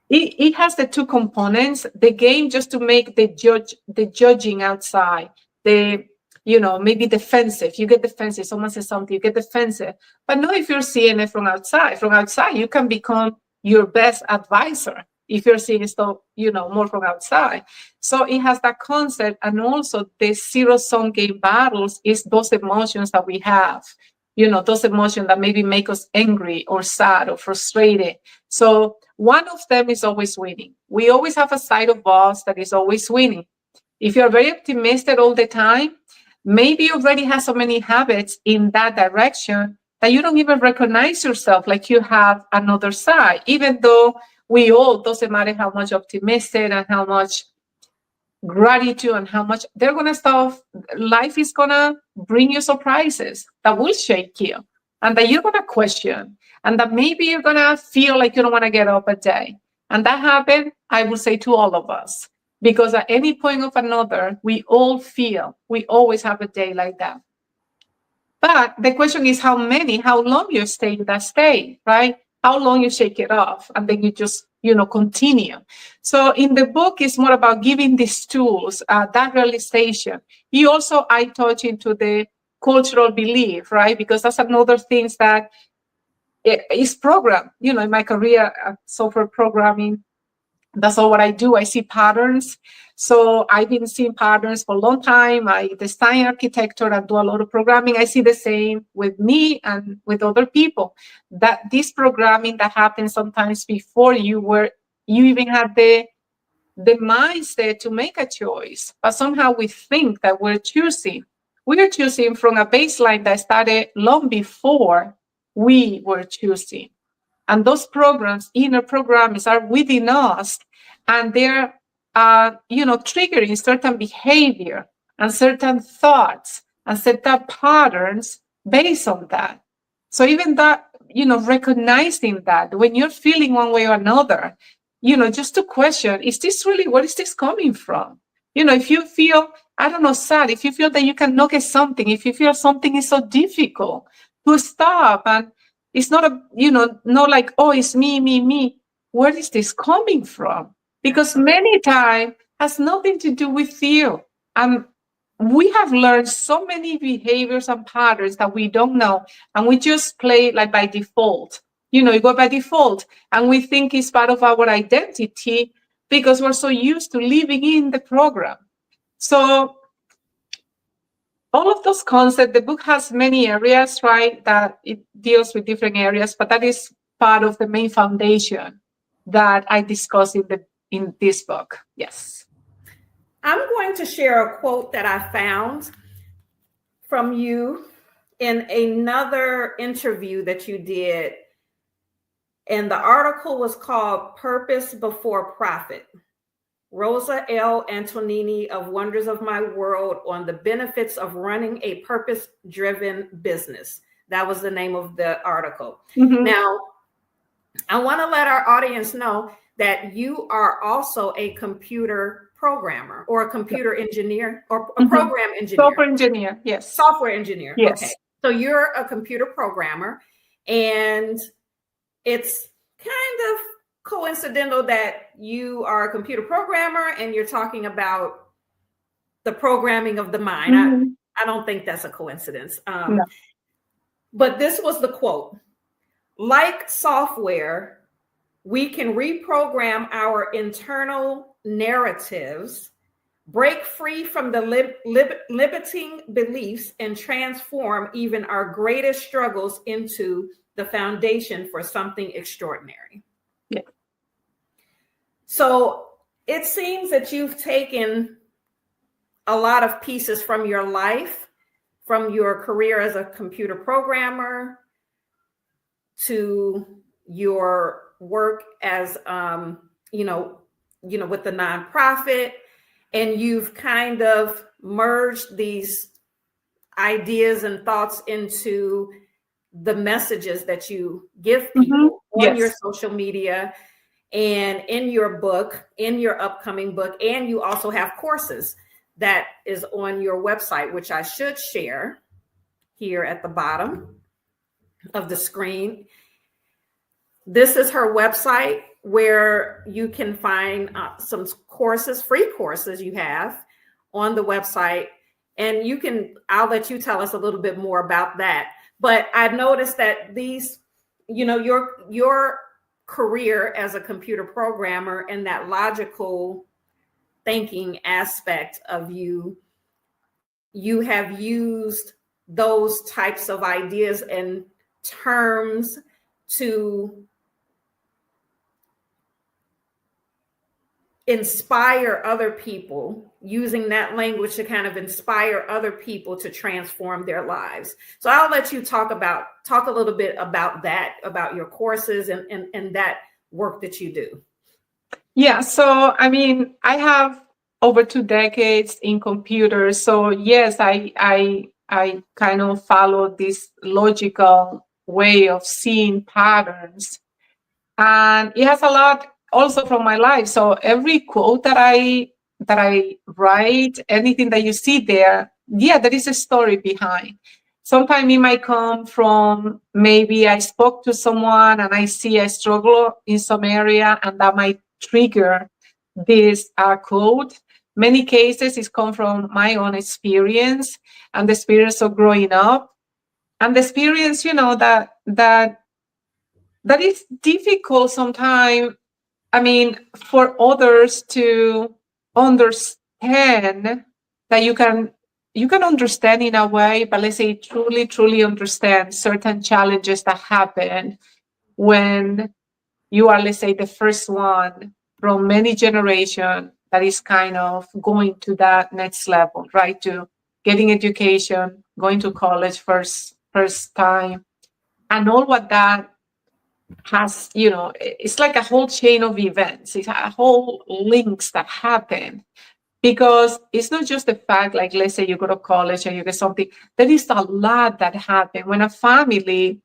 it has the two components, the game just to make the judging outside, maybe defensive. You get defensive. Someone says something, you get defensive. But no, if you're seeing it from outside, you can become your best advisor if you're seeing stuff, more from outside. So it has that concept. And also the zero-sum game battles is those emotions that we have. those emotions that maybe make us angry or sad or frustrated. So one of them is always winning. We always have a side of us that is always winning. If you're very optimistic all the time, maybe you already have so many habits in that direction that you don't even recognize yourself like you have another side, even though we all, doesn't matter how much optimistic and how much gratitude and how much they're going to stuff, life is going to bring you surprises that will shake you and that you're going to question and that maybe you're going to feel like you don't want to get up a day. And that happened, I will say, to all of us, because at any point of another, we all feel, we always have a day like that. But the question is how long you stay in that state, right? How long you shake it off and then you just, continue. So in the book, it's more about giving these tools, that realization. I touch into the cultural belief, right? Because that's another thing that is programmed, in my career, software programming. That's all what I do. I see patterns. So I've been seeing patterns for a long time. I design architecture and do a lot of programming. I see the same with me and with other people, that this programming that happens sometimes before you even had the mindset to make a choice. But somehow we think that we're choosing from a baseline that started long before we were choosing. And those programs, inner programs, are within us, and they're, triggering certain behavior and certain thoughts and certain patterns based on that. So even that, recognizing that when you're feeling one way or another, just to question, is this really, where is this coming from? If you feel, sad, if you feel that you cannot get something, if you feel something is so difficult to stop, and it's not not like, oh, it's me. Where is this coming from? Because many times has nothing to do with you. And we have learned so many behaviors and patterns that we don't know. And we just play like by default. You go by default. And we think it's part of our identity because we're so used to living in the program. So all of those concepts, the book has many areas, right, that it deals with different areas, but that is part of the main foundation that I discuss in this book. Yes. I'm going to share a quote that I found from you in another interview that you did. And the article was called Purpose Before Profit. Rosa Antonini of Wonders of My World on the benefits of running a purpose-driven business. That was the name of the article. Mm-hmm. Now, I want to let our audience know that you are also a computer programmer or a computer engineer or a program engineer. Software engineer, yes. Software engineer, yes. Okay. So you're a computer programmer, and it's kind of coincidental that you are a computer programmer and you're talking about the programming of the mind. Mm-hmm. I don't think that's a coincidence. No. But this was the quote. Like software, we can reprogram our internal narratives, break free from the limiting beliefs, and transform even our greatest struggles into the foundation for something extraordinary. Yeah. So it seems that you've taken a lot of pieces from your life, from your career as a computer programmer to your work as, with the nonprofit, and you've kind of merged these ideas and thoughts into the messages that you give people on your social media and in your book, in your upcoming book. And you also have courses that is on your website, which I should share here at the bottom of the screen. This is her website where you can find some courses, free courses you have on the website. And I'll let you tell us a little bit more about that. But I've noticed that these, your career as a computer programmer and that logical thinking aspect of you have used those types of ideas and terms to inspire other people, using that language to kind of inspire other people to transform their lives. So I'll let you talk a little bit about that, about your courses and that work that you do. Yeah, so I mean, I have over 2 decades in computers. So yes, I kind of follow this logical way of seeing patterns. And it has a lot also from my life. So every quote that I write, anything that you see there, yeah, there is a story behind. Sometimes it might come from maybe I spoke to someone and I see a struggle in some area, and that might trigger this quote. Many cases it's come from my own experience and the experience of growing up, and the experience, that is difficult sometimes. I mean, for others to understand, that you can understand in a way, but let's say truly understand certain challenges that happen when you are, let's say, the first one from many generations that is kind of going to that next level, right? To getting education, going to college first time, and all what that has, it's like a whole chain of events. It's a whole links that happen, because it's not just the fact, like, let's say you go to college and you get something. There is a lot that happen when a family,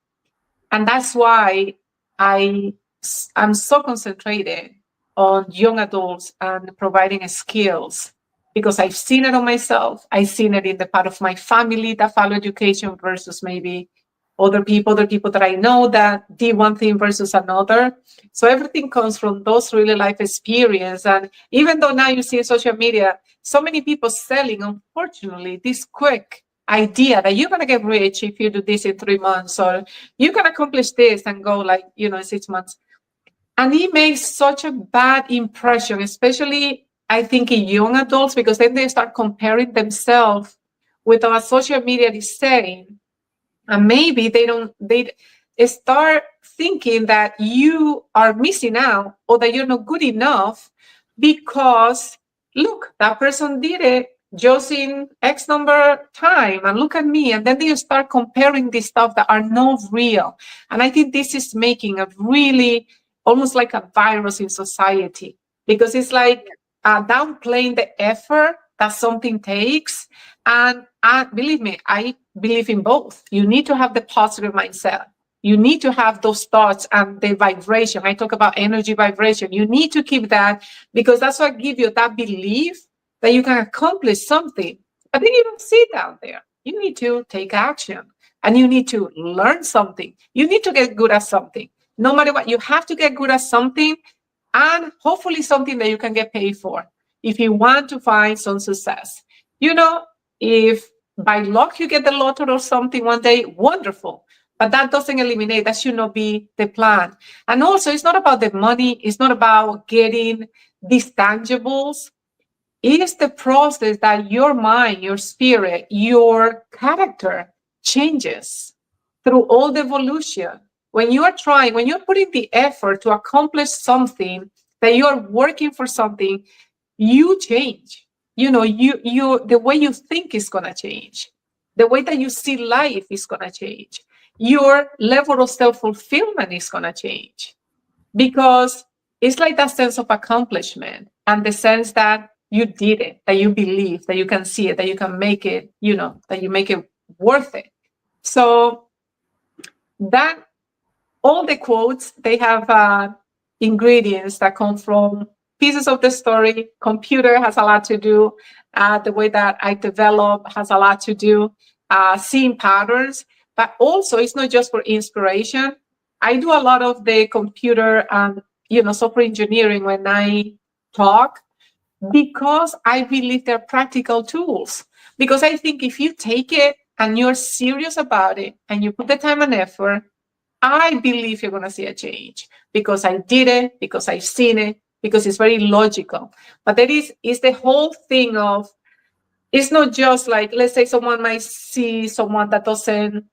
and that's why I'm so concentrated on young adults and providing skills, because I've seen it on myself. I've seen it in the part of my family that follow education versus maybe other people that I know that did one thing versus another. So everything comes from those really life experience. And even though now you see in social media, so many people selling, unfortunately, this quick idea that you're going to get rich if you do this in 3 months, or you can accomplish this and go like, in 6 months. And it makes such a bad impression, especially I think in young adults, because then they start comparing themselves with what social media is saying. And maybe they start thinking that you are missing out, or that you're not good enough because, look, that person did it just in X number time, and look at me. And then they start comparing this stuff that are not real. And I think this is making a really, almost like a virus in society, because it's like downplaying the effort that something takes. And believe me, I believe in both. You need to have the positive mindset. You need to have those thoughts and the vibration. I talk about energy vibration. You need to keep that, because that's what gives you that belief that you can accomplish something. But then you don't sit down there. You need to take action, and you need to learn something. You need to get good at something. No matter what, you have to get good at something, and hopefully something that you can get paid for if you want to find some success. If by luck you get the lottery or something one day, wonderful. But that doesn't eliminate, that should not be the plan. And also, it's not about the money. It's not about getting these tangibles. It is the process that your mind, your spirit, your character changes through all the evolution. When you are trying, when you're putting the effort to accomplish something, that you are working for something, you change. The way you think is going to change. The way that you see life is going to change. Your level of self-fulfillment is going to change, because it's like that sense of accomplishment, and the sense that you did it, that you believe, that you can see it, that you can make it, that you make it worth it. So that all the quotes, they have ingredients that come from pieces of the story. Computer has a lot to do. The way that I develop has a lot to do. Seeing patterns, but also it's not just for inspiration. I do a lot of the computer and software engineering when I talk, because I believe they're practical tools. Because I think if you take it and you're serious about it and you put the time and effort, I believe you're going to see a change, because I did it, because I've seen it, because it's very logical. But there is the whole thing of it's not just like, let's say someone might see someone that doesn't,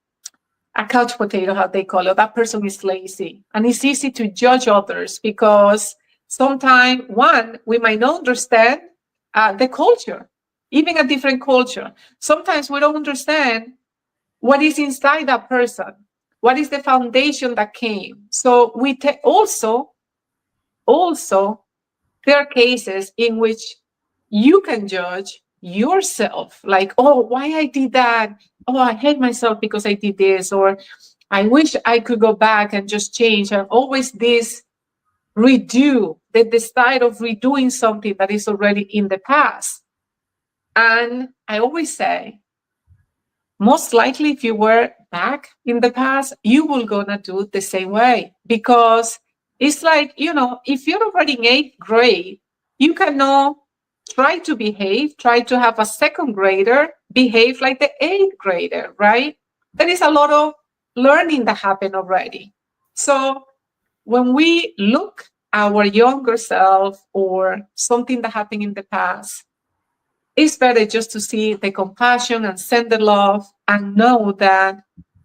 a couch potato, how they call it, that person is lazy. And it's easy to judge others because sometimes, one, we might not understand the culture, even a different culture. Sometimes we don't understand what is inside that person, what is the foundation that came. So we also, there are cases in which you can judge yourself, like, oh, why I did that? Oh, I hate myself because I did this, or I wish I could go back and just change. And always this redo, the style of redoing something that is already in the past. And I always say, most likely, if you were back in the past, you will gonna do it the same way, because it's like, if you're already in 8th grade, you cannot try to behave, try to have a 2nd grader behave like the 8th grader, right? There is a lot of learning that happened already. So when we look our younger self or something that happened in the past, it's better just to see the compassion and send the love and know that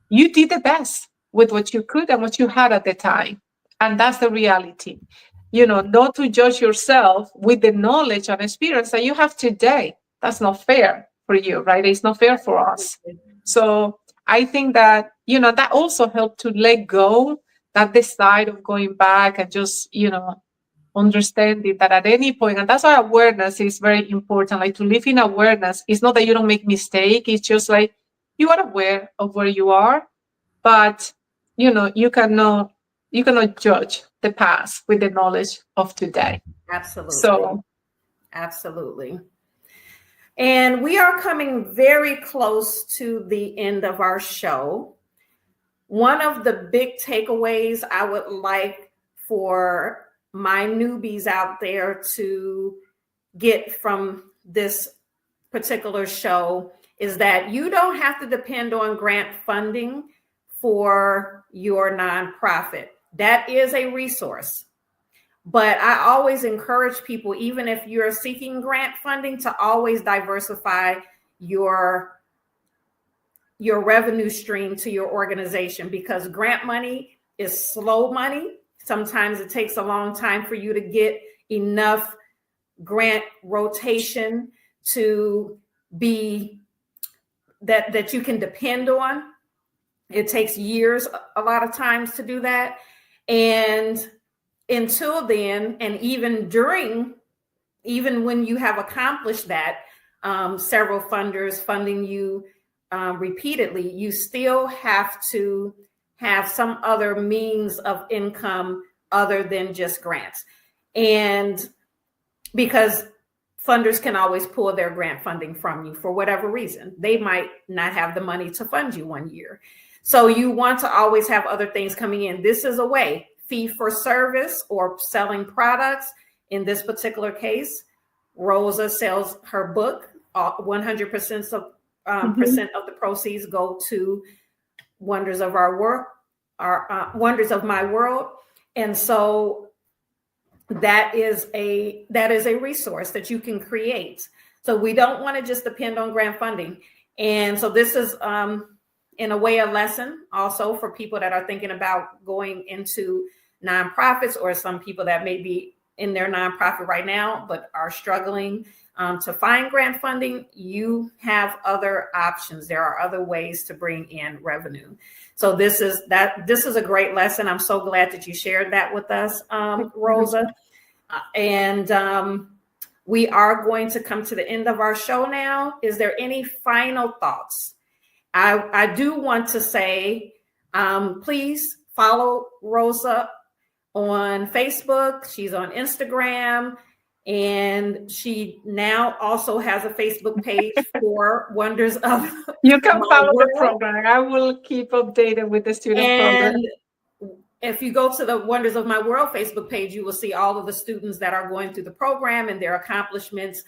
you did the best with what you could and what you had at the time. And that's the reality. Not to judge yourself with the knowledge and experience that you have today. That's not fair for you, right? It's not fair for us. So I think that, that also helped to let go that decide of going back and just, understanding that at any point, and that's why awareness is very important. Like, to live in awareness, it's not that you don't make mistake. It's just like you are aware of where you are, but you cannot judge the past with the knowledge of today. Absolutely. So, absolutely. And we are coming very close to the end of our show. One of the big takeaways I would like for my newbies out there to get from this particular show is that you don't have to depend on grant funding for your nonprofit. That is a resource. But I always encourage people, even if you're seeking grant funding, to always diversify your revenue stream to your organization, because grant money is slow money. Sometimes it takes a long time for you to get enough grant rotation to be that you can depend on. It takes years a lot of times to do that. And until then, and even when you have accomplished that, several funders funding you repeatedly, you still have to have some other means of income other than just grants. And because funders can always pull their grant funding from you for whatever reason. They might not have the money to fund you one year. So you want to always have other things coming in. This is a way, fee for service or selling products. In this particular case, Rosa sells her book. 100% of the proceeds go to Wonders of Our World, Wonders of My World. And so that is a resource that you can create. So we don't want to just depend on grant funding. And so this is in a way a lesson also for people that are thinking about going into nonprofits, or some people that may be in their nonprofit right now but are struggling to find grant funding. You have other options. There are other ways to bring in revenue. So this is a great lesson. I'm so glad that you shared that with us, Rosa. And we are going to come to the end of our show now. Is there any final thoughts? I do want to say, please follow Rosa on Facebook. She's on Instagram, and she now also has a Facebook page for Wonders of you can follow World. The program. I will keep updated with the student program. If you go to the Wonders of My World Facebook page, you will see all of the students that are going through the program and their accomplishments,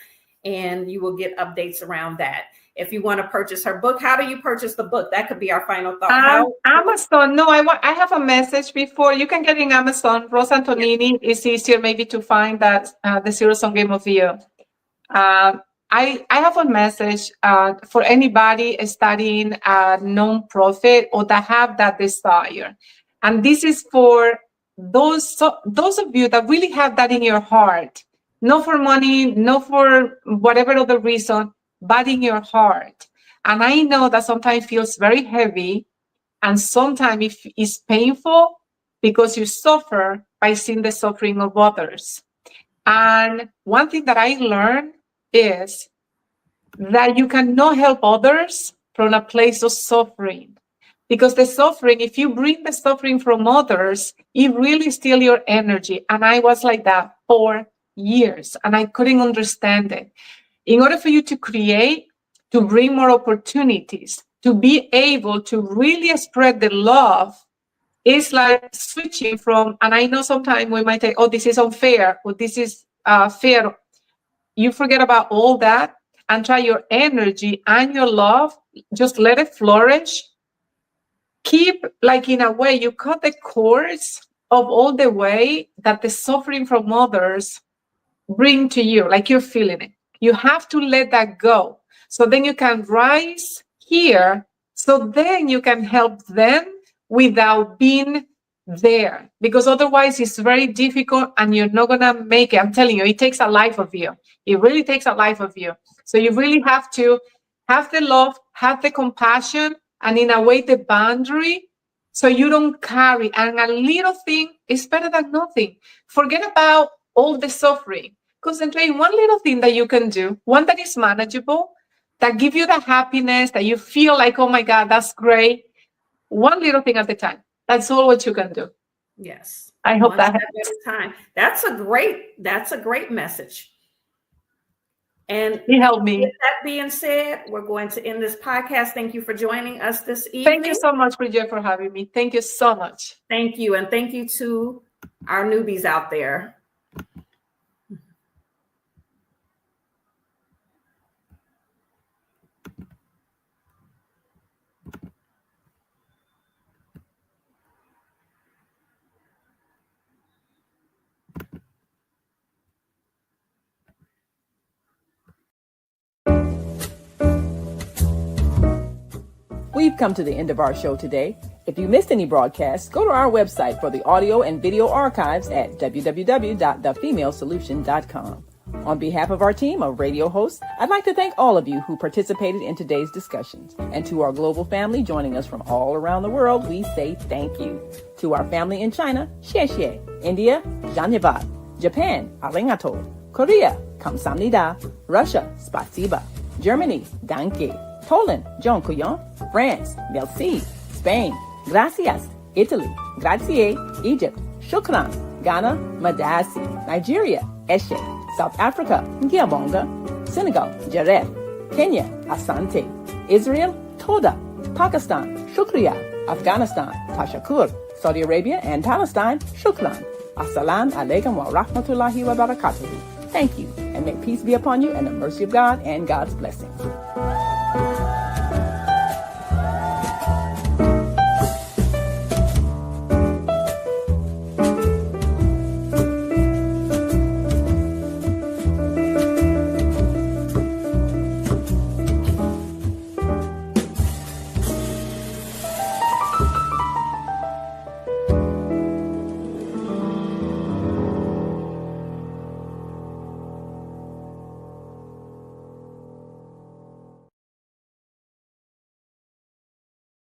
and you will get updates around that. If you want to purchase her book, how do you purchase the book? That could be our final thought. Amazon. No, I have a message before. You can get in Amazon. Rosa Antonini is easier maybe to find that the Zero Sum Game of the Year. I have a message for anybody studying a nonprofit or that have that desire. And this is for those of you that really have that in your heart, not for money, not for whatever other reason, but in your heart. And I know that sometimes feels very heavy, and sometimes it's painful because you suffer by seeing the suffering of others. And one thing that I learned is that you cannot help others from a place of suffering. Because the suffering, if you bring the suffering from others, it really steals your energy. And I was like that for years, and I couldn't understand it. In order for you to create, to bring more opportunities, to be able to really spread the love, it's like switching from, and I know sometimes we might say, oh, this is unfair, or this is fair. You forget about all that and try your energy and your love, just let it flourish. Keep, like in a way, you cut the cords of all the way that the suffering from others bring to you, like you're feeling it. You have to let that go. So then you can rise here, so then you can help them without being there. Because otherwise it's very difficult and you're not gonna make it. I'm telling you, it takes a life of you. It really takes a life of you. So you really have to have the love, have the compassion, and in a way, the boundary, so you don't carry. And a little thing is better than nothing. Forget about all the suffering. Concentrate on one little thing that you can do, one that is manageable, that give you the happiness, that you feel like, oh my God, that's great. One little thing at a time. That's all what you can do. Yes. I hope One that step helps. at a time. That's a great message. And It helped me. with that being said, we're going to end this podcast. Thank you for joining us this evening. Thank you so much, Bridget, for having me. Thank you so much. Thank you. And thank you to our newbies out there. We've come to the end of our show today. If you missed any broadcasts, go to our website for the audio and video archives at www.thefemalesolution.com. On behalf of our team of radio hosts, I'd like to thank all of you who participated in today's discussions. And to our global family joining us from all around the world, we say thank you. To our family in China, xie xie. India, dhanyavad. Japan, arigato. Korea, kamsamnida. Russia, spasiba. Germany, danke. Poland, dziękuję. France, merci. Spain, gracias. Italy, grazie. Egypt, shukran. Ghana, madasi. Nigeria, eshe. South Africa, ngiyabonga. Senegal, jaref. Kenya, asante. Israel, toda. Pakistan, shukriya. Afghanistan, tashakur. Saudi Arabia and Palestine, shukran. Assalamu alaikum wa rahmatullahi wa barakatuhu. Thank you, and may peace be upon you and the mercy of God and God's blessings.